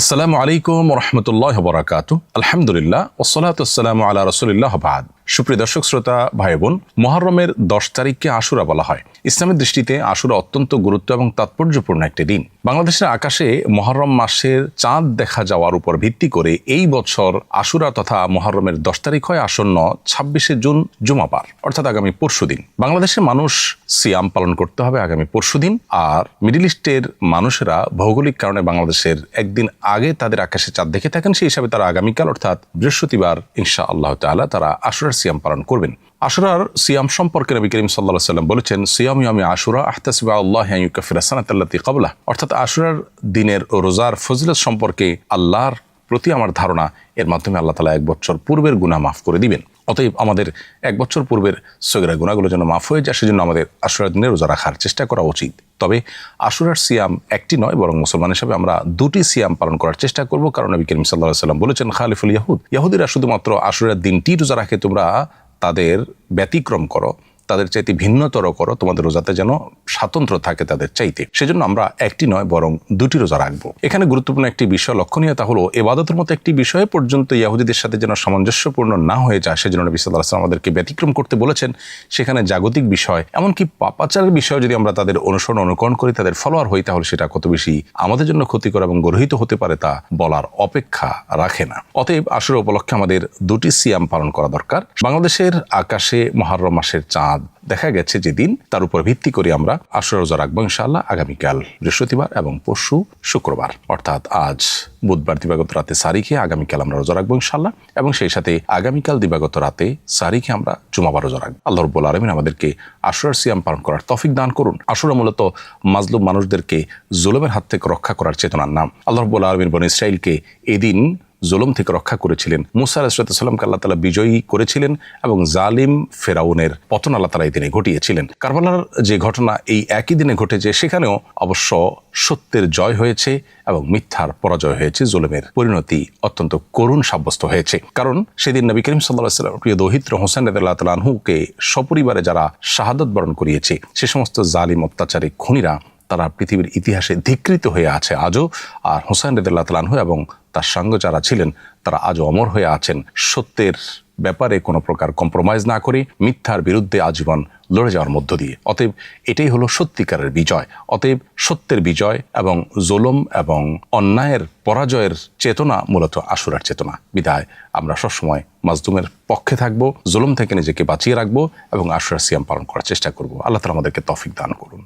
আসসালামু আলাইকুম রহমতুল্লাহ বরাকাতু। আলহামদুলিল্লাহ ওসসালাতু ওয়াসসালামু আলা রাসূলিল্লাহ বাদ। সুপ্রিয় দর্শক শ্রোতা ভাই বোন, মুহররমের 10 তারিখকে আশুরা বলা হয়। ইসলামের দৃষ্টিতে আশুরা অত্যন্ত গুরুত্ব এবং তাৎপর্যপূর্ণ একটি দিন। বাংলাদেশের আকাশে মুহররম মাসের চাঁদ দেখা যাওয়ার উপর ভিত্তি করে এই বছর আশুরা তথা মুহররমের 10 তারিখ হয় আসন্ন 26শে জুন জুমাবার, অর্থাৎ আগামী পরশুদিন। বাংলাদেশের মানুষ সিয়াম পালন করতে হবে আগামী পরশুদিন, আর মিডল ইস্টের মানুষেরা ভৌগোলিক কারণে বাংলাদেশের একদিন আগে তাদের আকাশে চাঁদ দেখে থাকেন, সেই হিসাবে তারা আগামীকাল অর্থাৎ বৃহস্পতিবার ইনশাআল্লাহ তাআলা তারা আশুরার সিয়াম পালন করবেন। আশুরার সিয়াম সম্পর্কে নবী করিম সাল্লাল্লাহু আলাইহি ওয়াসাল্লাম বলেছেন, সিয়ামু ইয়াউমি আশুরা আহতাসিবু আল্লাহি আন ইউকাফিরা সানাতাল্লাতী ক্বাবলাহ। অর্থাৎ আশুরার দিনের রোজার ফজিলত সম্পর্কে আল্লাহর প্রতি আমার ধারণা, এর মাধ্যমে আল্লাহ তাআলা এক বছর পূর্বের গুনাহ মাফ করে দিবেন। অতএব আমাদের এক বছর পূর্বের সগীরা গুনাহগুলো যেন মাফ হয়ে যায়, সেজন্য আমাদের আশুরার দিনে রোজা রাখার চেষ্টা করা উচিত। তবে আশুরার সিয়াম একটি নয়, বরং মুসলমান হিসেবে আমরা দুটি সিয়াম পালন করার চেষ্টা করব, কারণ নবী করিম সাল্লাল্লাহু আলাইহি ওয়াসাল্লাম বলেছেন, খালিফুল ইয়াহুদিরা শুধুমাত্র আশুরার দিনটি রোজা রাখে, তোমরা তাদের ব্যতিক্রম করো, তাদের চাইতে ভিন্নতর করো, তোমাদের রোজাতে যেন স্বাতন্ত্র্য থাকে তাদের চাইতে। সেজন্য আমরা একটি নয় বরং দুটি রোজা রাখবো। এখানে গুরুত্বপূর্ণ একটি বিষয় লক্ষণীয়তা হলো, ইবাদতের মতো একটি বিষয়ে পর্যন্ত ইহুদিদের সাথে যেন সামঞ্জস্যপূর্ণ না হয়ে যায়, সেজন্য নবী সাল্লাল্লাহু আলাইহি ওয়াসাল্লাম আমাদেরকে ব্যতিক্রম করতে বলেছেন। সেখানে জাগতিক বিষয়, এমনকি পাপাচারের বিষয়ে যদি আমরা তাদের অনুকরণ করি, তাদের ফলোয়ার হই, তাহলে সেটা কত বেশি আমাদের জন্য ক্ষতিকর এবং গর্হিত হতে পারে তা বলার অপেক্ষা রাখে না। অতএব আশুরা উপলক্ষে আমাদের দুটি সিয়াম পালন করা দরকার। বাংলাদেশের আকাশে মুহররম মাসের চাঁদ দেখা গেছে যেদিন, তার উপর ভিত্তি করে আমরা আশুরা রোজা রাখবো ইনশাআল্লাহ আগামীকাল বৃহস্পতিবার এবং পরশু শুক্রবার, অর্থাৎ আজ বুধবার দিবাগত রাতে সারি খেয়ে আগামীকাল আমরা রোজা রাখবো ইনশাআল্লাহ, এবং সেই সাথে আগামীকাল দিবাগত রাতে সারি খেয়ে আমরা জুমাবার রোজা রাখবো। আল্লাহ রাব্বুল আলামিন আমাদেরকে আশুরার সিয়াম পালন করার তৌফিক দান করুন। আশুরা মূলত মাজলুম মানুষদেরকে জুলুমের হাত থেকে রক্ষা করার চেতনার নাম। আল্লাহ রাব্বুল আলামিন বনী ইসরাইলকে এদিন জুলুম থেকে রক্ষা করেছিলেন। মুসা আলাইহিস সালামকে আল্লাহ তাআলা বিজয়ী করেছিলেন এবং জালিম ফেরাউনের পতন আল্লাহ তাআলা এই দিনে ঘটিয়েছিলেন। কারবালার যে ঘটনা এই একই দিনে ঘটেছে, সেখানেও অবশ্য সত্যের জয় হয়েছে এবং মিথ্যার পরাজয় হয়েছে, জুলুমের পরিণতি অত্যন্ত করুণ সাব্যস্ত হয়েছে। কারণ সেদিন নবী করিম সাল্লাল্লাহু আলাইহি ওয়াসাল্লাম প্রিয় দৌহিত্র হোসেন রাদিয়াল্লাহু তাআলা আনহুকে সপরিবারে যারা শাহাদাত বরণ করিয়েছে, সে সমস্ত জালিম অত্যাচারী খুনিরা তারা পৃথিবীর ইতিহাসে ধিকৃত হয়ে আছে আজও। আর হোসেন রাদিয়াল্লাহু তাআলা আনহু এবং তার সঙ্গে যারা ছিলেন তারা আজও অমর হয়ে আছেন, সত্যের ব্যাপারে কোনো প্রকার কম্প্রোমাইজ না করে মিথ্যার বিরুদ্ধে আজীবন লড়ে যাওয়ার মধ্য দিয়ে। অতএব এটাই হলো সত্যিকারের বিজয়। অতএব সত্যের বিজয় এবং জুলুম এবং অন্যায়ের পরাজয়ের চেতনা মূলত আশুরার চেতনা। বিদায় আমরা সবসময় মাজলুমের পক্ষে থাকবো, জুলুম থেকে নিজেকে বাঁচিয়ে রাখবো এবং আশুরার সিয়াম পালন করার চেষ্টা করব। আল্লাহ তাআলা আমাদেরকে তৌফিক দান করুন।